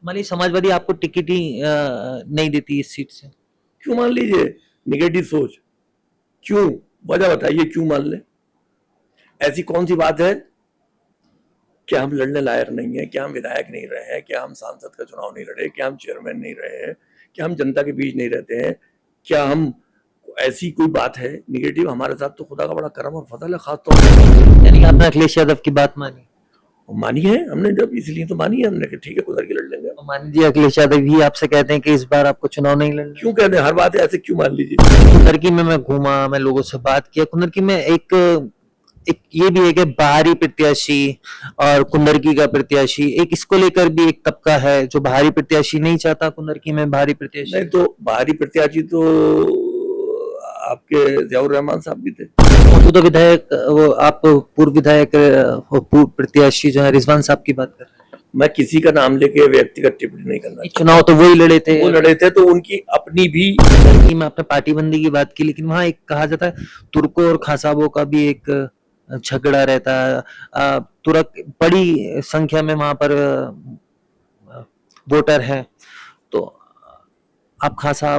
मान लीजिए समाजवादी आपको टिकट ही नहीं देती इस सीट से। क्यों मान लीजिए? निगेटिव सोच क्यों? वजह बताइए क्यों मान ले? ऐसी कौन सी बात है? क्या हम लड़ने लायक नहीं है? क्या हम विधायक नहीं रहे हैं? क्या हम सांसद का चुनाव नहीं लड़े? क्या हम चेयरमैन नहीं रहे हैं? क्या हम जनता के बीच नहीं रहते हैं? क्या हम ऐसी कोई बात है निगेटिव? हमारे साथ तो खुदा का बड़ा करम और फजल है, खास तौर पर। यानी कि आपने अखिलेश यादव की बात मानी। मानी है हमने, जब इसलिए तो मानी है हमने कि ठीक है कुदर की लड़ लेंगे। तो मान लीजिए अखिलेश यादव भी आपसे कहते हैं कि इस बार आपको चुनाव नहीं लड़ना। क्यों कहते हैं? हर बात है ऐसे क्यों मान लीजिए? कुंदरकी में मैं घूमा, मैं लोगों से बात किया। कुंदरकी में एक एक ये भी है कि बाहरी प्रत्याशी और कुंदरकी का प्रत्याशी, एक इसको लेकर भी एक तबका है जो बाहरी प्रत्याशी नहीं चाहता कुंदरकी में बाहरी प्रत्याशी। नहीं तो बाहरी प्रत्याशी तो आपके जियाउर रहमान साहब भी थे। मौजूदा विधायक, वो आप पूर्व विधायक, पूर्व प्रत्याशी जो है रिजवान साहब की बात कर रहे हैं। मैं किसी का नाम लेके व्यक्तिगत टिप्पणी नहीं करना। चुनाव तो वही लड़े थे, वो लड़े थे, तो उनकी अपनी भी। में आपने पार्टी बंदी की बात की, लेकिन वहां एक कहा जाता है तुर्कों और खासाबों का भी एक झगड़ा रहता है। तुर्क बड़ी संख्या में वहां पर वोटर है, तो आप खासा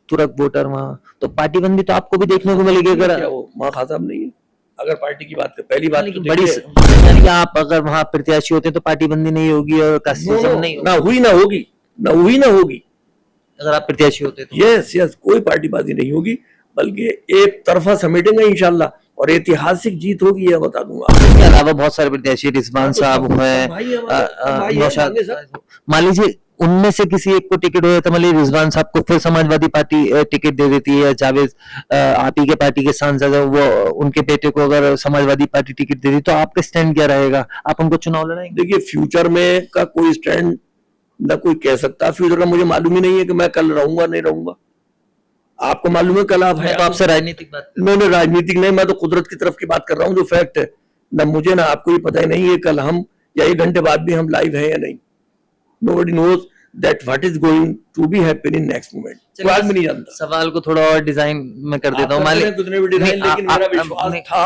तुर्क वोटर वहां, तो पार्टी बंदी तो आपको भी देखने को मिलेगी। अगर वहां खासा नहीं है, अगर पार्टी की बात है, पहली बात तो बड़ी, यानी कि आप अगर वहां प्रत्याशी होते तो पार्टी बंदी नहीं होगी और कास्टिज्म नहीं ना हुई ना होगी, ना हुई ना होगी। अगर आप प्रत्याशी होते तो यस यस, कोई पार्टीबाजी नहीं होगी, बल्कि एक तरफा समेटेंगे इंशाल्लाह, और ऐतिहासिक जीत होगी, यह बता दूंगा। इसके अलावा बहुत सारे प्रत्याशी, रिजवान साहब हुए, मान लीजिए उनमें से किसी एक को टिकट हो जाता, मान लीजिए रिजवान साहब को फिर समाजवादी पार्टी टिकट दे देती है, जावेद आप ही के पार्टी के सांसद है, वो उनके बेटे को अगर समाजवादी पार्टी टिकट दे दी, तो आपका स्टैंड क्या रहेगा? आप उनको चुनाव लड़ाएंगे? देखिए, फ्यूचर में का कोई स्टैंड ना कोई कह सकता। फ्यूचर का मुझे मालूम ही नहीं है कि मैं कल रहूंगा नहीं रहूंगा। आपको मालूम है कल आप है? तो आपसे राजनीतिक बात नहीं, राजनीतिक नहीं, मैं तो कुदरत की तरफ की बात कर रहा हूँ, जो फैक्ट है। ना मुझे ना आपको ही पता ही नहीं है कल हम या 1 घंटे बाद भी हम लाइव हैं या नहीं। Nobody knows that what is going to be happen in next moment. कोई आदमी नहीं जानता। सवाल को थोड़ा और डिजाइन में कर देता हूँ, लेकिन मेरा विश्वास था,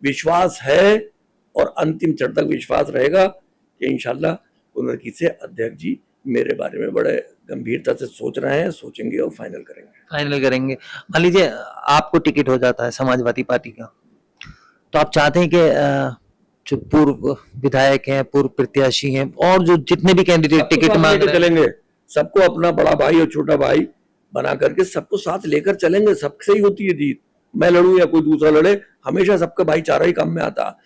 विश्वास है, और अंतिम क्षण तक विश्वास रहेगा कि इंशाल्लाह कुंदरकी से अध्यक्ष जी मेरे बारे में बड़े गंभीरता से सोच रहे हैं, सोचेंगे और फाइनल करेंगे। मान लीजिए आपको टिकट हो जाता है समाजवादी पार्टी का, तो आप चाहते हैं कि जो पूर्व विधायक हैं, पूर्व प्रत्याशी हैं, और जो जितने भी कैंडिडेट टिकट मांग रहे चलेंगे, सबको अपना बड़ा भाई और छोटा भाई बना करके सबको साथ लेकर चलेंगे। सबसे ही होती है जीत। मैं लड़ूं या कोई दूसरा लड़े, हमेशा सबका भाईचारा ही काम में आता है।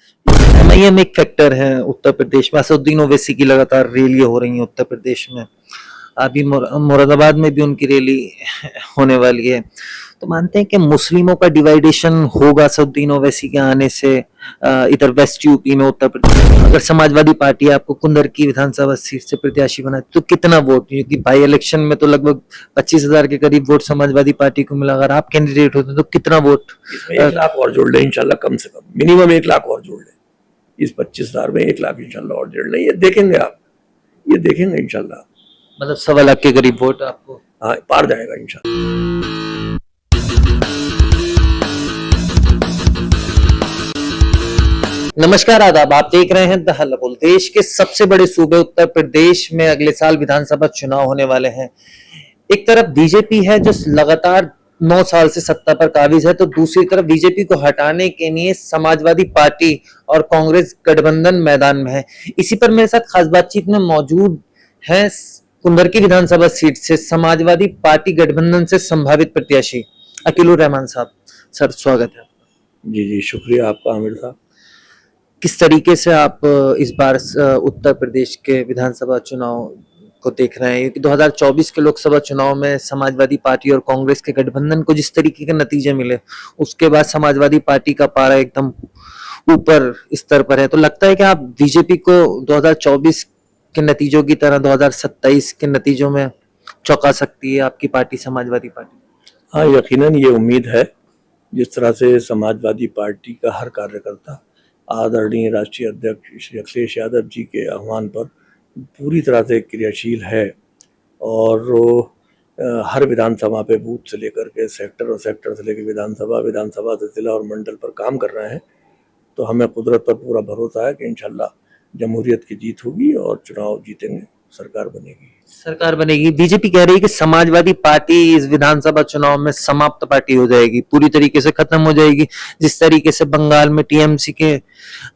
एमआईएम एक फैक्टर है उत्तर प्रदेश में। असदुद्दीन ओवैसी की लगातार रैलियां हो रही हैं उत्तर प्रदेश में, अभी मुरादाबाद में भी उनकी रैली होने वाली है। तो मानते हैं कि मुस्लिमों का डिवाइडेशन होगा असदुद्दीन ओवैसी के आने से इधर वेस्ट यूपी में, उत्तर प्रदेश। अगर समाजवादी पार्टी आपको कुंदरकी विधानसभा सीट से प्रत्याशी बनाए तो कितना वोट? क्योंकि बाई इलेक्शन में तो लगभग 25,000 के करीब वोट समाजवादी पार्टी को मिला, अगर आप कैंडिडेट होते तो कितना वोट? 1 लाख और जोड़ ले इंशाल्लाह, कम से कम मिनिमम 1 लाख और जोड़ ले। इस 25,000 में 1 लाख इंशाल्लाह और जोड़ ले। ये देखेंगे आप, ये देखेंगे इंशाल्लाह। मतलब 1.25 लाख के करीब वोट आपको? हाँ, पार जाएगा इंशाल्लाह। नमस्कार, आदाब। आप देख रहे हैं द हलफुल। देश के सबसे बड़े सूबे उत्तर प्रदेश में अगले साल विधानसभा चुनाव होने वाले हैं। एक तरफ बीजेपी है जो लगातार 9 साल से सत्ता पर काबिज है, तो दूसरी तरफ बीजेपी को हटाने के लिए समाजवादी पार्टी और कांग्रेस गठबंधन मैदान में है। इसी पर मेरे साथ खास बातचीत में मौजूद है कुंदरकी विधानसभा सीट से समाजवादी पार्टी गठबंधन से संभावित प्रत्याशी अकीलुर रहमान साहब। सर, स्वागत है। जी जी, शुक्रिया आपका आमिर साहब। किस तरीके से आप इस बार उत्तर प्रदेश के विधानसभा चुनाव को देख रहे हैं? 2024 के लोकसभा चुनाव में समाजवादी पार्टी और कांग्रेस के गठबंधन को जिस तरीके के नतीजे मिले, उसके बाद समाजवादी पार्टी का पारा एकदम ऊपर स्तर पर है, तो लगता है कि आप बीजेपी को 2024 के नतीजों की तरह 2027 के नतीजों में चौंका सकती है आपकी पार्टी, समाजवादी पार्टी? हाँ, यकीनन ये उम्मीद है। जिस तरह से समाजवादी पार्टी का हर कार्यकर्ता आदरणीय राष्ट्रीय अध्यक्ष श्री अखिलेश यादव जी के आह्वान पर पूरी तरह से क्रियाशील है, और हर विधानसभा पे बूथ से लेकर के सेक्टर, और सेक्टर से लेकर विधानसभा, विधानसभा से जिला और मंडल पर काम कर रहे हैं, तो हमें कुदरत पर पूरा भरोसा है कि इंशाल्लाह जमहूरियत की जीत होगी और चुनाव जीतेंगे। सरकार बनेगी। सरकार बनेगी। बीजेपी कह रही है कि समाजवादी पार्टी इस विधानसभा चुनाव में समाप्त पार्टी हो जाएगी, पूरी तरीके से खत्म हो जाएगी। जिस तरीके से बंगाल में टीएमसी के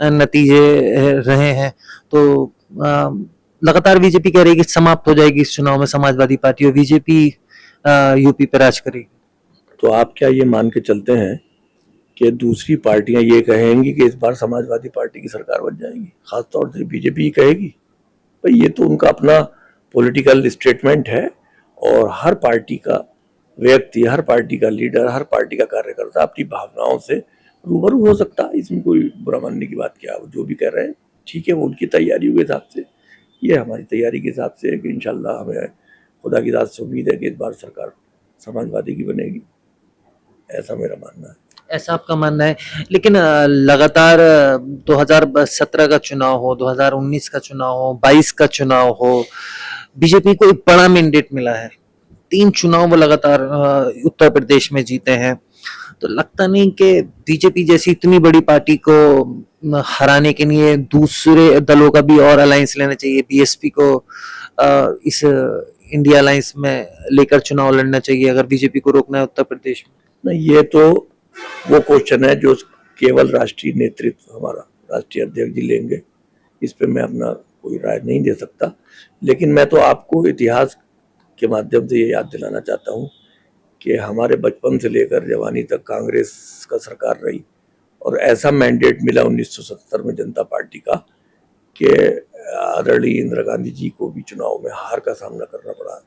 नतीजे रहे हैं, तो लगातार बीजेपी कह रही है कि समाप्त हो जाएगी इस चुनाव में समाजवादी पार्टी और बीजेपी यूपी पर राज करेगी। तो आप क्या ये मान के चलते हैं कि दूसरी पार्टियां ये कहेंगी कि इस बार समाजवादी पार्टी की सरकार बन जाएगी? खासतौर से बीजेपी ही कहेगी? भाई ये तो उनका अपना पॉलिटिकल स्टेटमेंट है, और हर पार्टी का व्यक्ति, हर पार्टी का लीडर, हर पार्टी का कार्यकर्ता अपनी भावनाओं से रूबरू हो सकता है। इसमें कोई बुरा मानने की बात क्या है? वो जो भी कह रहे हैं ठीक है, वो उनकी तैयारियों के हिसाब से, ये हमारी तैयारी के हिसाब से है कि इंशाल्लाह हमें खुदा की रात से उम्मीद है कि इस बार सरकार समाजवादी की बनेगी। ऐसा मेरा मानना है। ऐसा आपका मानना है। लेकिन लगातार 2017 का चुनाव हो, 2019 का चुनाव हो, 22 का चुनाव हो, बीजेपी को एक बड़ा मैंडेट मिला है। 3 चुनाव वो लगातार उत्तर प्रदेश में जीते हैं। तो लगता नहीं कि बीजेपी जैसी इतनी बड़ी पार्टी को हराने के लिए दूसरे दलों का भी और अलायंस लेना चाहिए, बीएसपी को इस इंडिया अलायंस में लेकर चुनाव लड़ना चाहिए अगर बीजेपी को रोकना है उत्तर प्रदेश में? नहीं, ये तो वो क्वेश्चन है जो केवल राष्ट्रीय नेतृत्व, हमारा राष्ट्रीय अध्यक्ष जी लेंगे। इस पे मैं अपना कोई राय नहीं दे सकता। लेकिन मैं तो आपको इतिहास के माध्यम से ये याद दिलाना चाहता हूँ कि हमारे बचपन से लेकर जवानी तक कांग्रेस का सरकार रही, और ऐसा मैंडेट मिला 1970 में जनता पार्टी का कि आदरणीय इंदिरा गांधी जी को भी चुनाव में हार का सामना करना पड़ा,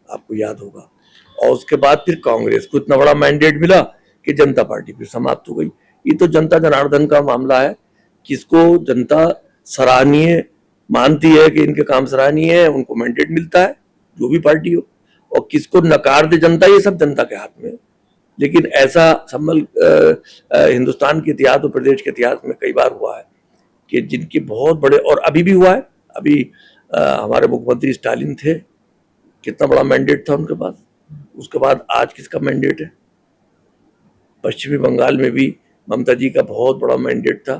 आपको याद होगा। और उसके बाद फिर कांग्रेस को इतना बड़ा मैंडेट मिला कि जनता पार्टी फिर समाप्त हो गई। ये तो जनता जनार्दन का मामला है। किसको जनता सराहनीय मानती है कि इनके काम सराहनीय है, उनको मैंडेट मिलता है, जो भी पार्टी हो। और किसको नकार दे जनता, ये सब जनता के हाथ में है। लेकिन ऐसा हिंदुस्तान के इतिहास और प्रदेश के इतिहास में कई बार हुआ है कि जिनके बहुत बड़े, और अभी भी हुआ है, अभी हमारे मुख्यमंत्री स्टालिन थे, कितना बड़ा मैंडेट था उनके पास। उसके बाद आज किसका मैंडेट है? पश्चिमी बंगाल में भी ममता जी का बहुत बड़ा मैंडेट था।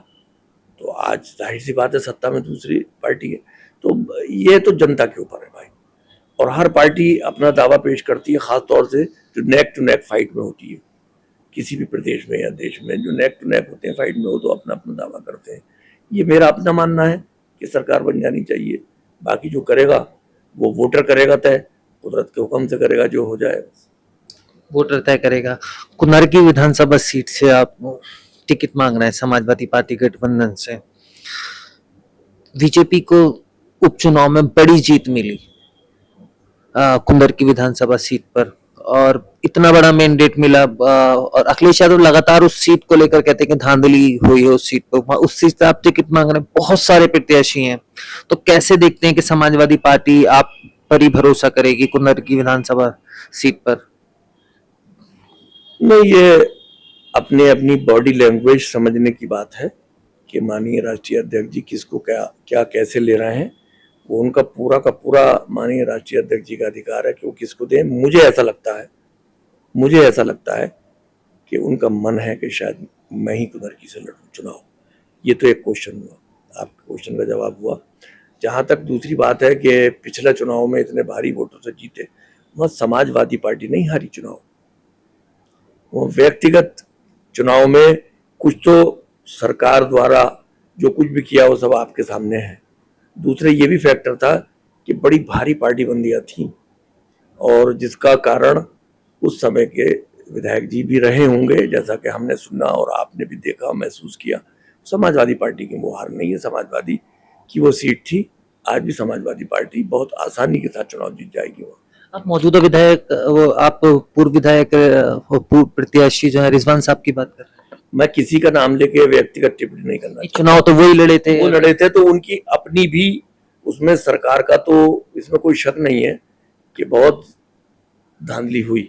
तो आज जाहिर सी बात है सत्ता में दूसरी पार्टी है। तो ये तो जनता के ऊपर है भाई। और हर पार्टी अपना दावा पेश करती है, खास तौर से जो नेक टू नेक फाइट में होती है किसी भी प्रदेश में या देश में, जो नेक टू नेक होते हैं फाइट में, वो तो अपना अपना दावा करते हैं। ये मेरा अपना मानना है कि सरकार बन जानी चाहिए। बाकी जो करेगा वो वोटर करेगा तय, कुदरत के हुक्म से करेगा, जो हो जाए वोटर तय करेगा। कुनर की विधानसभा सीट से आप टिकट मांग रहे हैं समाजवादी पार्टी गठबंधन से। बीजेपी को उपचुनाव में बड़ी जीत मिली कुंदर की विधानसभा सीट पर, और इतना बड़ा मैंडेट मिला, और अखिलेश यादव लगातार उस सीट को लेकर कहते हैं कि धांधली हुई है उस सीट पर। उस सीट से आप टिकट मांग रहे हैं, बहुत सारे प्रत्याशी हैं। तो कैसे देखते हैं कि समाजवादी पार्टी आप पर ही भरोसा करेगी कुंदर की विधानसभा सीट पर? नहीं, ये अपने अपनी बॉडी लैंग्वेज समझने की बात है कि माननीय राष्ट्रीय अध्यक्ष जी किसको क्या क्या कैसे ले रहे हैं। वो उनका पूरा का पूरा माननीय राष्ट्रीय अध्यक्ष जी का अधिकार है कि वो किसको दें। मुझे ऐसा लगता है कि उनका मन है कि शायद मैं ही कुंदर की से लड़ूं चुनाव। ये तो एक क्वेश्चन हुआ, आपके क्वेश्चन का जवाब हुआ। जहाँ तक दूसरी बात है कि पिछला चुनाव में इतने भारी वोटों से जीते, वह समाजवादी पार्टी नहीं हारी चुनाव, वो व्यक्तिगत चुनाव में कुछ तो सरकार द्वारा जो कुछ भी किया वो सब आपके सामने है। दूसरे ये भी फैक्टर था कि बड़ी भारी पार्टीबंदियां थी, और जिसका कारण उस समय के विधायक जी भी रहे होंगे, जैसा कि हमने सुना और आपने भी देखा महसूस किया। समाजवादी पार्टी की वो हार नहीं है, समाजवादी की वो सीट थी। आज भी समाजवादी पार्टी बहुत आसानी के साथ चुनाव जीत जाएगी। वो आप मौजूदा विधायक, वो आप पूर्व विधायक, पूर्व प्रत्याशी जो है रिजवान साहब की बात कर रहे हैं? मैं किसी का नाम लेके व्यक्तिगत टिप्पणी नहीं करना। चुनाव तो वही लड़े थे, तो उनकी अपनी भी उसमें सरकार का तो इसमें कोई शक नहीं है कि बहुत धांधली हुई।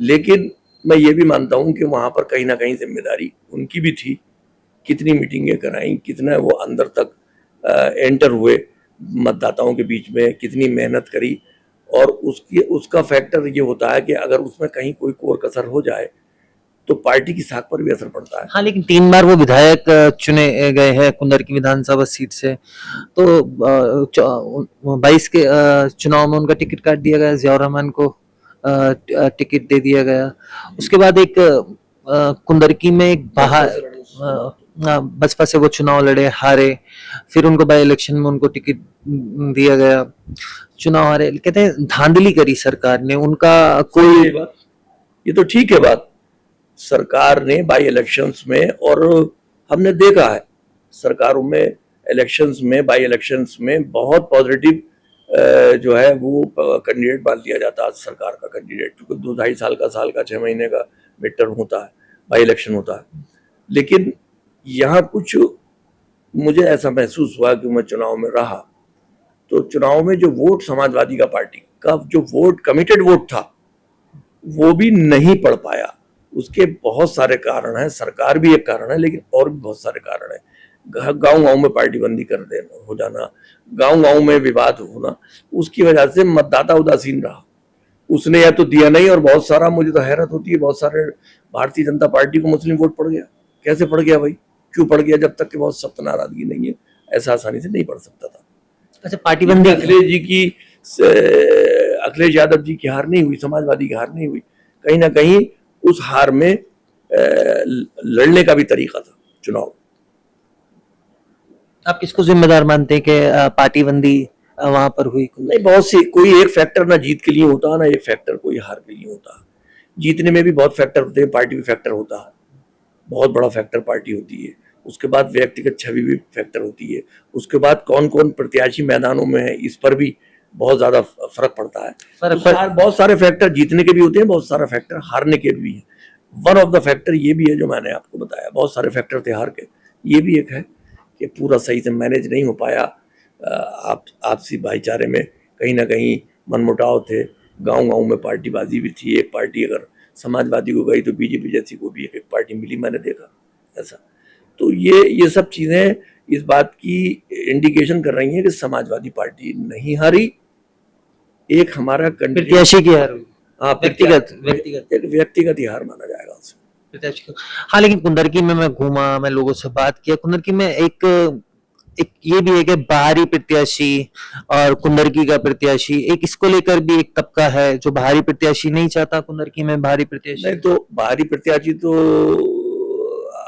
लेकिन मैं ये भी मानता हूं कि वहां पर कहीं ना कहीं जिम्मेदारी उनकी भी थी। कितनी मीटिंगें कराई, कितना वो अंदर तक एंटर हुए मतदाताओं के बीच में, कितनी मेहनत करी। और उसका फैक्टर ये होता है कि अगर उसमें कहीं कोई कोर कसर हो जाए तो पार्टी की साख पर भी असर पड़ता है। हाँ, लेकिन 3 बार वो विधायक चुने गए हैं कुंदर की विधानसभा सीट से, तो 22 के चुनाव में उनका टिकट काट दिया गया, ज़ियाउर रहमान को टिकट दे दिया गया। उसके बाद एक कुंदरकी में एक बसपा से वो चुनाव लड़े, हारे, फिर उनको बाई इलेक्शन में उनको टिकट दिया गया, चुनाव हारे। कहते हैं धांधली करी सरकार ने, उनका कोई ये तो ठीक है बात, सरकार ने बाई इलेक्शंस में, और हमने देखा है सरकारों में इलेक्शंस में, बाई इलेक्शंस में बहुत पॉजिटिव जो है वो कैंडिडेट मान लिया जाता है सरकार का कैंडिडेट, क्योंकि 2-2.5 साल का 6 महीने का मिड टर्म होता है, बाई इलेक्शन होता है। लेकिन यहाँ कुछ मुझे ऐसा महसूस हुआ कि मैं चुनाव में रहा, तो चुनाव में जो वोट समाजवादी का पार्टी का जो वोट कमिटेड वोट था वो भी नहीं पड़ पाया। उसके बहुत सारे कारण हैं, सरकार भी एक कारण है, लेकिन और भी बहुत सारे कारण हैं। गांव-गांव में पार्टी बंदी कर देना हो जाना, गांव-गांव में विवाद होना, उसकी वजह से मतदाता उदासीन रहा। उसने या तो दिया नहीं, और बहुत सारा, मुझे तो हैरत होती है, बहुत सारे भारतीय जनता पार्टी को मुस्लिम वोट पड़ गया। कैसे पड़ गया भाई, क्यों पड़ गया? जब तक कि बहुत सख्त नाराजगी नहीं है, ऐसा आसानी से नहीं पड़ सकता था। अच्छा, पार्टी बंदी अखिलेश यादव जी की हार नहीं हुई, समाजवादी की हार नहीं हुई, कहीं ना कहीं उस हार में लड़ने का भी तरीका था चुनाव। आप किसको जिम्मेदार मानते हैं कि पार्टी बंदी वहां पर हुई? नहीं, बहुत सी, कोई एक फैक्टर ना जीत के लिए होता, ना एक फैक्टर कोई हार के लिए होता। जीतने में भी बहुत फैक्टर होते हैं, पार्टी भी फैक्टर होता है, बहुत बड़ा फैक्टर पार्टी होती है। उसके बाद व्यक्तिगत छवि भी फैक्टर होती है। उसके बाद कौन कौन प्रत्याशी मैदानों में है, इस पर भी बहुत ज्यादा फर्क पड़ता है। बहुत सारे फैक्टर जीतने के भी होते हैं, बहुत सारे फैक्टर हारने के भी है। वन ऑफ द फैक्टर ये भी है जो मैंने आपको बताया, बहुत सारे फैक्टर थे हार के, ये भी एक है कि पूरा सही से मैनेज नहीं हो पाया। आपसी भाईचारे में कहीं ना कहीं मनमुटाव थे, गांव-गांव में पार्टीबाजी भी थी। एक पार्टी अगर समाजवादी को गई तो बीजेपी जैसी को भी एक पार्टी मिली, मैंने देखा ऐसा। तो ये सब चीजें इस बात की इंडिकेशन कर रही हैं कि समाजवादी पार्टी नहीं हारी, एक हमारा प्रत्याशी की हार हुई। हाँ, व्यक्तिगत ही हार माना जाएगा उसे। हाँ, लेकिन कुंदरकी में मैं घूमा, मैं लोगों से बात किया, कुंदरकी में एक ये भी है कि बाहरी प्रत्याशी और कुंदरकी का प्रत्याशी, एक इसको लेकर भी एक तबका है जो बाहरी प्रत्याशी नहीं चाहता कुंदरकी में बाहरी प्रत्याशी। नहीं, तो बाहरी प्रत्याशी तो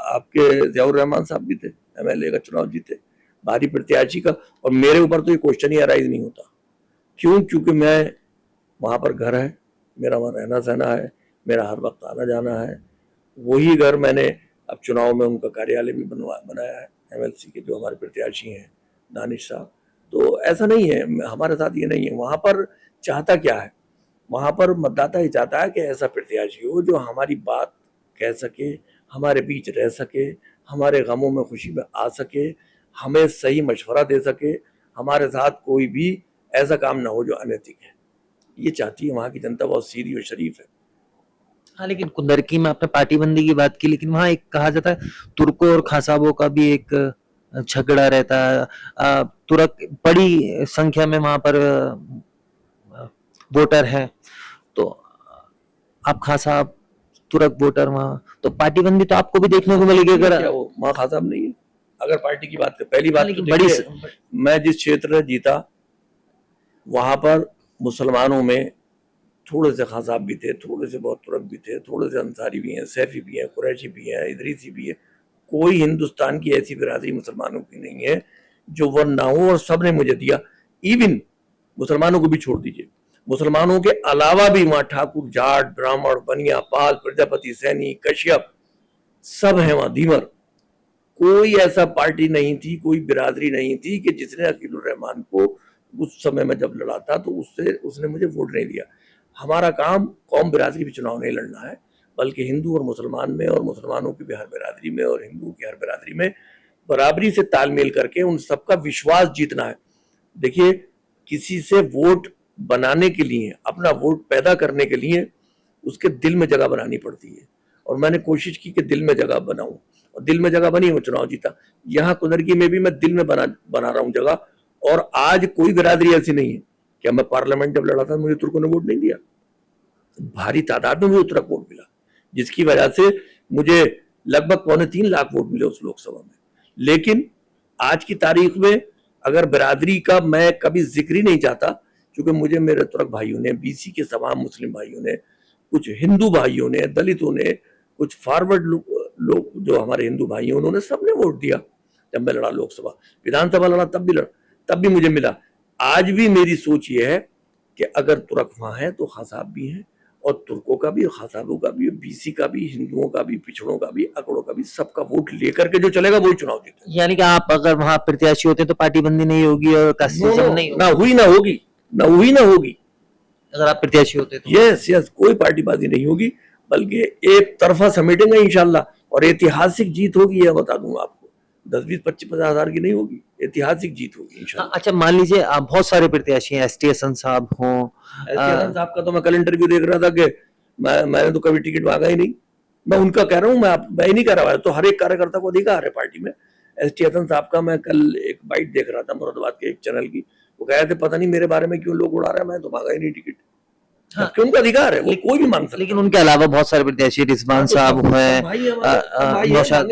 आपके ज़ियाउर रहमान साहब भी थे, एमएलए का चुनाव जीते, बाहरी प्रत्याशी का। और मेरे ऊपर तो ये क्वेश्चन ही अराइज नहीं होता। क्यों? क्योंकि मैं वहां पर घर है मेरा, वहां रहना सहना है मेरा, हर वक्त आना जाना है। वही घर मैंने अब चुनाव में उनका कार्यालय भी बनाया है, एमएलसी के जो हमारे प्रत्याशी हैं दानिश साहब। तो ऐसा नहीं है, हमारे साथ ये नहीं है। वहां पर चाहता क्या है, वहां पर मतदाता ही चाहता है कि ऐसा प्रत्याशी हो जो हमारी बात कह सके, हमारे बीच रह सके, हमारे गमों में खुशी में आ सके, हमें सही मशवरा दे सके, हमारे साथ कोई भी ऐसा काम ना हो जो अनैतिक है। ये चाहती है वहां की जनता, बहुत सीधी और शरीफ है। हाँ, लेकिन कुंदरकी में आपने पार्टी बंदी की बात की, लेकिन वहाँ एक कहा जाता है तुर्कों और खासाबों का भी एक झगड़ा रहता है। तुर्क बड़ी संख्या में वहां पर वोटर है, तो आप खासाब तुर्क वोटर वहां, तो पार्टी बंदी तो आपको भी देखने को मिलेगी। अगर वहां खासाब नहीं है, अगर पार्टी की बात करें, पहली बात तो बड़ी, मैं जिस क्षेत्र में जीता वहां पर मुसलमानों में थोड़े से खासाब भी थे, थोड़े से बहुत तुर्क भी थे, थोड़े से अंसारी भी हैं, सैफी भी हैं, कुरैशी भी हैं, इदरीसी भी है। कोई हिंदुस्तान की ऐसी बिरादरी मुसलमानों की नहीं है जो वो ना हो, और सब ने मुझे दिया। इवन मुसलमानों को भी छोड़ दीजिए, मुसलमानों के अलावा भी वहां ठाकुर, जाट, ब्राह्मण, बनिया, पाल, प्रजापति, सैनी, कश्यप सब है वहां, धीवर। कोई ऐसा पार्टी नहीं थी, कोई बिरादरी नहीं थी कि जिसने अकीलुर रहमान को उस समय में जब लड़ा था तो उसने मुझे वोट नहीं दिया। हमारा काम कौम बिरादरी भी चुनाव नहीं लड़ना है, बल्कि हिंदू और मुसलमान में, और मुसलमानों की भी हर बिरादरी में, और हिंदुओं की हर बिरादरी में बराबरी से तालमेल करके उन सबका विश्वास जीतना है। देखिए, किसी से वोट बनाने के लिए, अपना वोट पैदा करने के लिए उसके दिल में जगह बनानी पड़ती है, और मैंने कोशिश की कि दिल में जगह बनाऊं, और दिल में जगह बनी, वो चुनाव जीता। यहाँ कुंदरकी में भी मैं दिल में बना रहा हूँ जगह। और आज कोई बिरादरी ऐसी नहीं है। क्या मैं पार्लियामेंट जब लड़ा था मुझे तुर्कों ने वोट नहीं दिया? भारी तादाद में मुझे तुर्क वोट मिला। जिसकी वजह से मुझे लगभग 2.25 लाख वोट मिले उस लोकसभा में। लेकिन आज की तारीख में अगर बिरादरी का मैं कभी जिक्र ही नहीं चाहता, क्योंकि मुझे मेरे तुर्क भाइयों ने, बीसी के तमाम मुस्लिम भाइयों ने, कुछ हिंदू भाइयों ने, दलितों ने, कुछ फॉरवर्ड लोग जो हमारे हिंदू भाई हैं, उन्होंने सबने वोट दिया। जब मैं लड़ा लोकसभा, विधानसभा लड़ा तब भी लड़ा, तब भी मुझे मिला। आज भी मेरी सोच ये है कि अगर तुर्क वहां है तो खासाब भी हैं, और तुर्कों का भी, खासाबों का भी, बीसी का भी, हिंदुओं का भी, पिछड़ों का भी, अकड़ों का भी, सबका वोट लेकर के जो चलेगा वही चुनाव जीतेगा। यानी कि आप अगर वहां प्रत्याशी होते तो पार्टी बंदी नहीं होगी और कास्टिज्म नहीं होगी, ना हुई ना होगी, ना हुई ना होगी। अगर आप प्रत्याशी होते तो यस यस, कोई पार्टीबाजी नहीं होगी, बल्कि एक तरफा समेटेंगे इंशाल्लाह, और ऐतिहासिक जीत होगी, यह बता दूंगा आपको। 10-20-25-50 हजार की नहीं होगी, ऐतिहासिक जीत होगी इंशाल्लाह। अच्छा, मान लीजिए आप बहुत सारे प्रत्याशी हैं, एसटी हसन साहब हों, हसन साहब का तो मैं कल इंटरव्यू देख रहा था कि मैंने तो कभी टिकट मांगा ही नहीं। मैं उनका कह रहा हूँ, मैं ही नहीं कह रहा, तो हर एक कार्यकर्ता को अधिकार है पार्टी में। एसटी हसन साहब का मैं कल एक बाइट देख रहा था मुरादाबाद के एक चैनल की, वो कह रहे थे पता नहीं मेरे बारे में क्यों लोग उड़ा रहे हैं, मैं तो मांगा ही नहीं टिकट। हाँ, जबकि उनका अधिकार है, वो कोई भी मांग सकता है। लेकिन उनके अलावा बहुत सारे प्रत्याशी, रिजवान साहब हैं, नौशाद,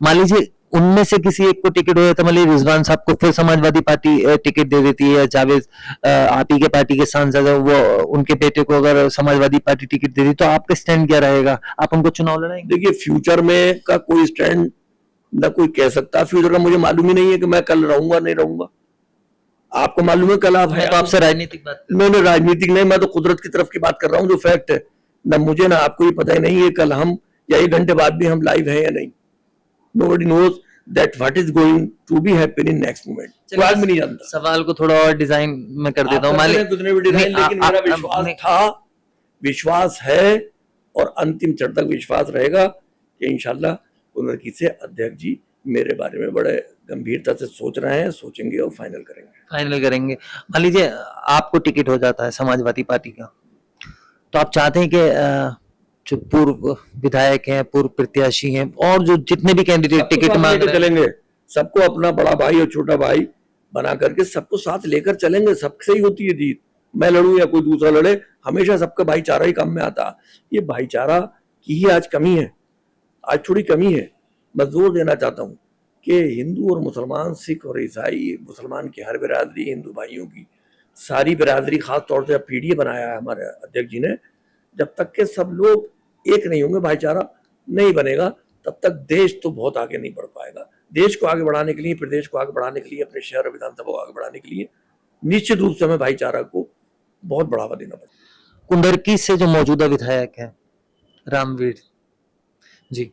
मान लीजिए उनमें से किसी एक को टिकट हो जाता, मान लीजिए रिजवान साहब को फिर समाजवादी पार्टी टिकट दे देती है, जावेद आप ही के पार्टी के सांसद है, वो उनके बेटे को अगर समाजवादी पार्टी टिकट दे दी तो आपका स्टैंड क्या रहेगा? आप उनको चुनाव लड़ाएंगे? देखिए, फ्यूचर में का कोई स्टैंड न कोई कह सकता, फ्यूचर का मुझे मालूम ही नहीं है कि मैं कल रहूंगा नहीं रहूंगा। आपको मालूम है कल आप है, तो आपसे राजनीतिक बात नहीं, राजनीतिक नहीं, मैं तो कुदरत की तरफ की बात कर रहा हूँ, जो फैक्ट है। ना मुझे ना आपको ही पता ही नहीं है कल हम या 1 घंटे बाद भी हम लाइव हैं या नहीं। Nobody knows that what is going to be happen in next moment. कोई आदमी नहीं जानता। सवाल को थोड़ा और डिजाइन में कर देता हूँ, लेकिन मेरा विश्वास था, विश्वास है, और अंतिम क्षण तक विश्वास रहेगा कि इंशाल्लाह पुनर्की से अध्यक्ष जी मेरे बारे में बड़े गंभीरता से सोच रहे हैं, सोचेंगे और फाइनल करेंगे। मान लीजिए आपको टिकट हो जाता है समाजवादी पार्टी का, तो आप चाहते हैं कि जो पूर्व विधायक हैं, पूर्व प्रत्याशी हैं, और जो जितने भी कैंडिडेट टिकट मांग रहे हैं, चलेंगे, सबको अपना बड़ा भाई और छोटा भाई बना करके सबको साथ लेकर चलेंगे। सबसे ही होती है जीत, मैं लड़ूं या कोई दूसरा लड़े, हमेशा सबका भाईचारा ही काम में आता। ये भाईचारा की ही आज कमी है, आज थोड़ी कमी है। मैं जोर देना चाहता हूँ कि हिंदू और मुसलमान, सिख और ईसाई, मुसलमान की हर बिरादरी, हिंदू भाइयों की सारी बिरादरी, खास तौर से पीढ़ी बनाया है हमारे अध्यक्ष जी ने। जब तक के सब लोग एक नहीं होंगे, भाईचारा नहीं बनेगा, तब तक देश तो बहुत आगे नहीं बढ़ पाएगा। देश को आगे बढ़ाने के लिए, प्रदेश को आगे बढ़ाने के लिए, अपने शहर और विधानसभा को आगे बढ़ाने के लिए निश्चित रूप से हमें भाईचारा को बहुत बढ़ावा देना पड़ेगा। कुंदरकी से जो मौजूदा विधायक है रामवीर जी,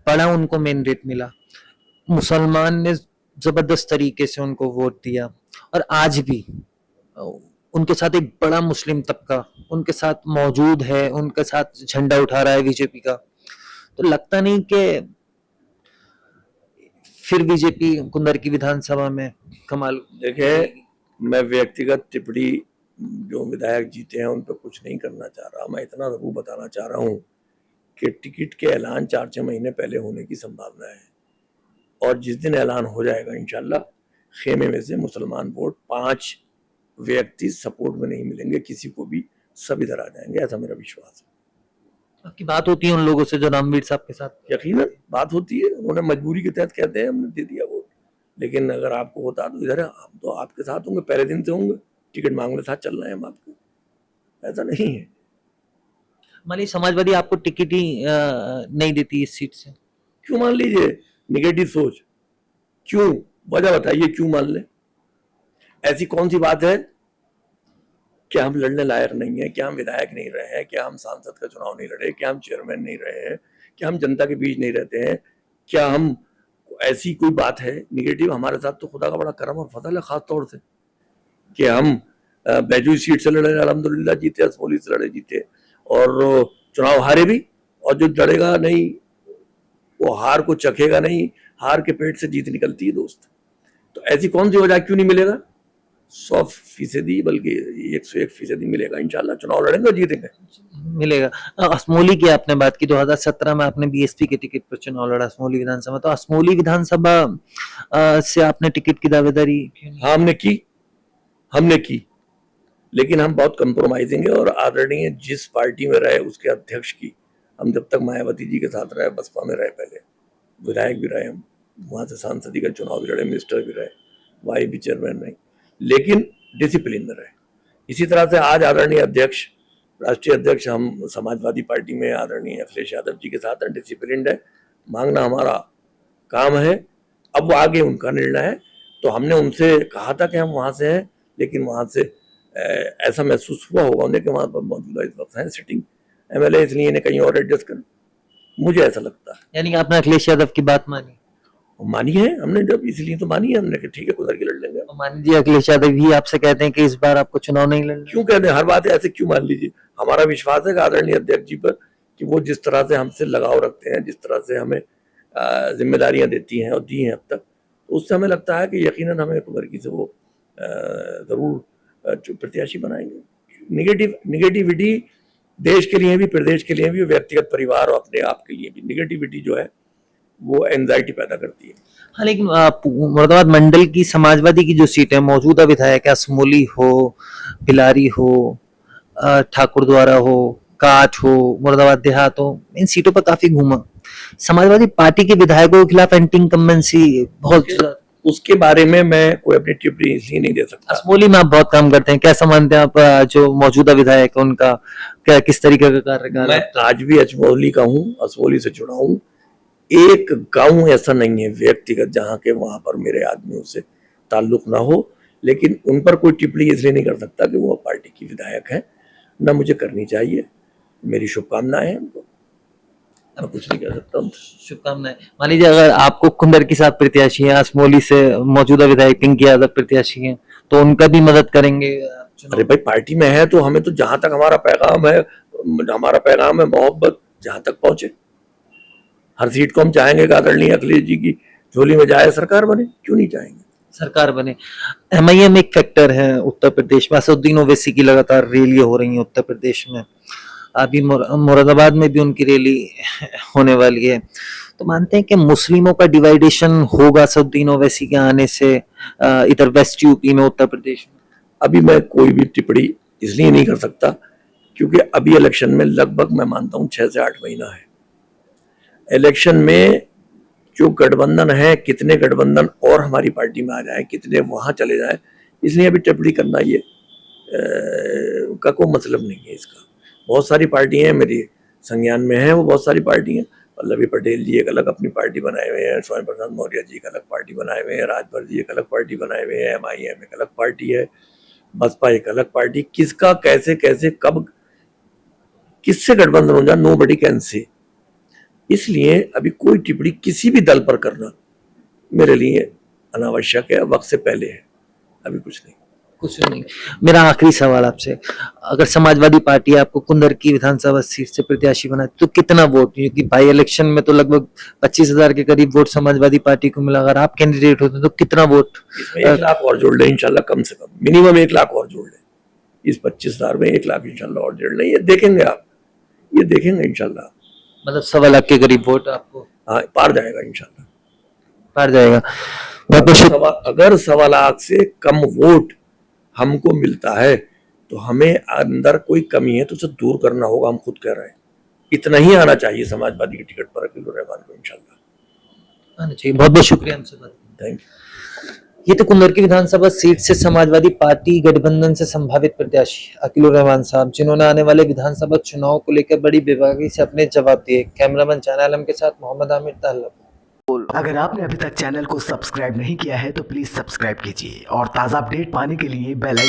बड़ा उनको मेंडेट मिला, मुसलमान ने जबरदस्त तरीके से उनको वोट दिया, और आज भी उनके साथ एक बड़ा मुस्लिम तबका उनके साथ मौजूद है, उनके साथ झंडा उठा रहा है बीजेपी का। तो लगता नहीं कि फिर बीजेपी कुंदरकी विधानसभा में कमाल? देखिए, मैं व्यक्तिगत टिप्पणी जो विधायक जीते हैं उन पर कुछ नहीं करना चाह रहा। मैं इतना जरूर बताना चाह रहा हूँ कि टिकट के ऐलान 4-6 महीने पहले होने की संभावना है, और जिस दिन ऐलान हो जाएगा इंशाल्लाह खेमे में से मुसलमान वोट 5 व्यक्ति सपोर्ट में नहीं मिलेंगे किसी को भी, सब इधर आ जाएंगे, ऐसा मेरा विश्वास है। आपकी बात होती है उन लोगों से जो रामवीर साहब के साथ? यकीनन बात होती है, उन्होंने मजबूरी के तहत कहते हैं हमने दे दिया वोट, लेकिन अगर आपको होता तो इधर है, हम तो आपके साथ होंगे, पहले दिन से होंगे, टिकट मांगने साथ चल रहे हैं हम आपके, ऐसा नहीं है। मान लीजिए समाजवादी आपको टिकट ही नहीं देती इस सीट से, क्यों मान लीजिए? निगेटिव सोच, क्यों? वजह बताइए क्यों मान ले? ऐसी कौन सी बात है कि हम लड़ने लायक नहीं है, क्या हम विधायक नहीं रहे हैं, क्या हम सांसद का चुनाव नहीं लड़े, क्या हम चेयरमैन नहीं रहे हैं, क्या हम जनता के बीच नहीं रहते हैं, क्या हम, ऐसी कोई बात है निगेटिव? हमारे साथ तो खुदा का बड़ा करम और फजल है, खास तौर से कि हम बैजू सीट से लड़े, अल्हम्दुलिल्लाह जीते, असमोली से लड़े जीते, और चुनाव हारे भी, और जो लड़ेगा नहीं वो हार को चखेगा नहीं, हार के पेट से जीत निकलती है दोस्त। तो ऐसी कौन सी वजह, क्यों नहीं मिलेगा? 100% बल्कि 101% मिलेगा इंशाल्लाह, चुनाव लड़ेंगे और जीतेंगे। मिलेगा। असमोली की आपने बात की, 2017 में आपने बीएसपी के टिकट पर चुनाव लड़ा असमोली विधानसभा, तो असमोली विधानसभा से आपने टिकट की दावेदारी? हाँ, हमने की, लेकिन हम बहुत कंप्रोमाइजिंग है, और आदरणीय जिस पार्टी में रहे उसके अध्यक्ष की हम जब तक मायावती जी के साथ रहे, बसपा में रहे, पहले विधायक भी रहे, हम वहाँ से सांसदी का चुनाव भी लड़े, मिनिस्टर भी रहे, वाई भी चेयरमैन रहे, लेकिन डिसिप्लिन में रहे। इसी तरह से आज आदरणीय अध्यक्ष, राष्ट्रीय अध्यक्ष हम समाजवादी पार्टी में आदरणीय अखिलेश यादव जी के साथ हैं, डिसिप्लिन है, मांगना हमारा काम है। अब वो आगे उनका निर्णय है। तो हमने उनसे कहा था कि हम वहाँ से हैं, लेकिन वहाँ से ऐसा महसूस हुआ होगा उन्हें कि वहाँ पर मौजूदा इस वक्त हैं सिटिंग एमएलए, इसलिए इन्हें कहीं और एडजस्ट करें, मुझे ऐसा लगता है। यानी कि आपने अखिलेश यादव की बात मानी? मानी है हमने, जब इसलिए तो मानी है हमने कि ठीक है कुदर की लड़ लेंगे। तो मान लीजिए अखिलेश यादव भी आपसे कहते हैं कि इस बार आपको चुनाव नहीं लड़ना। क्यों कहते हैं, हर बात ऐसे क्यों मान लीजिए? हमारा विश्वास है आदरणीय अध्यक्ष जी पर कि वो जिस तरह से हमसे लगाव रखते हैं, जिस तरह से हमें जिम्मेदारियां देती हैं और दी हैं अब तक, तो उससे हमें लगता है कि यकीनन हमें कुदरकी से वो जरूर प्रत्याशी बनाएंगे। निगेटिविटी देश के लिए भी, प्रदेश के लिए भी, व्यक्तिगत परिवार और अपने आप के लिए भी निगेटिविटी जो है वो एंजाइटी पैदा करती है। हाँ, लेकिन मुरादाबाद मंडल की समाजवादी की जो सीट है, मौजूदा विधायक असमोली हो, पिलारी हो, ठाकुर द्वारा हो, काठ हो, मुरादाबाद देहात हो, इन सीटों पर काफी घूमा। समाजवादी पार्टी के विधायकों के खिलाफ एंटी इनकम्बेंसी बहुत, उसके बारे में मैं कोई अपनी टिप्पणी इसलिए नहीं दे सकता। असमोली में आप बहुत काम करते हैं, कैसा मानते हैं आप जो मौजूदा विधायक है उनका क्या, किस तरीके का कार्यकाल? मैं आज भी असमोली का हूँ, असमोली से जुड़ा हूँ। एक गांव ऐसा नहीं है व्यक्तिगत जहां के वहां पर मेरे आदमियों से ताल्लुक ना हो, लेकिन उन पर कोई टिप्पणी इसलिए नहीं कर सकता कि वो पार्टी की विधायक है, ना मुझे करनी चाहिए। मेरी शुभकामनाएं हैं उनको, मैं कुछ नहीं कर सकता उनसे। शुभकामनाएं। मान लीजिए अगर आपको कुंदर के साथ प्रत्याशी हैं, असमोली से मौजूदा विधायक पिंकी यादव प्रत्याशी हैं, तो उनका भी मदद करेंगे? अरे भाई, पार्टी में है तो हमें तो जहां तक हमारा पैगाम है मोहब्बत जहां तक पहुंचे। हर सीट को हम चाहेंगे कि आदरणीय अखिलेश जी की झोली में जाए सरकार बने, क्यों नहीं चाहेंगे? सरकार बने। एमआईएम एक फैक्टर है उत्तर प्रदेश में। असदुद्दीन ओवैसी की लगातार रैलियां हो रही हैं उत्तर प्रदेश में, अभी मुरादाबाद में भी उनकी रैली होने वाली है। तो मानते हैं कि मुस्लिमों का डिवाइडेशन होगा असदुद्दीन ओवैसी के आने से इधर वेस्ट यूपी में, उत्तर प्रदेश में? अभी मैं कोई भी टिप्पणी इसलिए नहीं कर सकता क्योंकि अभी इलेक्शन में लगभग मैं मानता हूँ 6 से 8 महीना है। इलेक्शन में जो गठबंधन है, कितने गठबंधन और हमारी पार्टी में आ जाए, कितने वहां चले जाए, इसलिए अभी टिप्पणी करना ये का कोई मतलब नहीं है इसका। बहुत सारी पार्टी हैं मेरी संज्ञान में है, वो बहुत सारी पार्टी हैं। वल्लभी पटेल जी एक अलग अपनी पार्टी बनाए हुए हैं, स्वयं प्रसाद मौर्य जी एक अलग पार्टी बनाए हुए हैं, राजभर जी एक अलग पार्टी बनाए हुए हैं, एमआईएम एक अलग पार्टी है, बसपा एक अलग पार्टी। किसका कैसे कैसे कब किससे गठबंधन हो जाए, नोबडी कैन से। इसलिए अभी कोई टिप्पणी किसी भी दल पर करना मेरे लिए अनावश्यक है, वक्त से पहले है, अभी कुछ नहीं। मेरा आखिरी सवाल आपसे, अगर समाजवादी पार्टी आपको कुंदर की विधानसभा सीट से प्रत्याशी बनाए तो कितना वोट? क्योंकि बाई इलेक्शन में तो लगभग 25,000 के करीब वोट समाजवादी पार्टी को मिला, अगर आप कैंडिडेट होते तो कितना वोट? 1 लाख और जोड़ ले इंशाल्लाह, कम से कम मिनिमम 1 लाख और जोड़ ले। इस 25,000 में 1 लाख इंशाल्लाह और जोड़ ले, ये देखेंगे आप, ये देखेंगे इंशाल्लाह। मतलब 1.25 लाख के करीब वोट आपको? हाँ, पार जाएगा इंशाल्लाह, पार जाएगा। अगर 1.25 लाख से कम वोट हमको मिलता है तो हमें अंदर कोई कमी है तो उसे दूर करना होगा, हम खुद कह रहे हैं। इतना ही आना चाहिए समाजवादी की टिकट पर अकील रहमान को इंशाल्लाह आना चाहिए। बहुत बहुत शुक्रिया हमसे बात। Thank you. ये तो कुंदर की विधानसभा सीट से समाजवादी पार्टी गठबंधन से संभावित प्रत्याशी अकील रहमान साहब, जिन्होंने आने वाले विधानसभा चुनाव को लेकर बड़ी बेबाकी से अपने जवाब दिए। कैमरामैन चाना आलम के साथ मोहम्मद आमिर तहल्लुक। अगर आपने अभी तक चैनल को सब्सक्राइब नहीं किया है तो प्लीज सब्सक्राइब कीजिए और ताज़ा अपडेट पाने के लिए बेल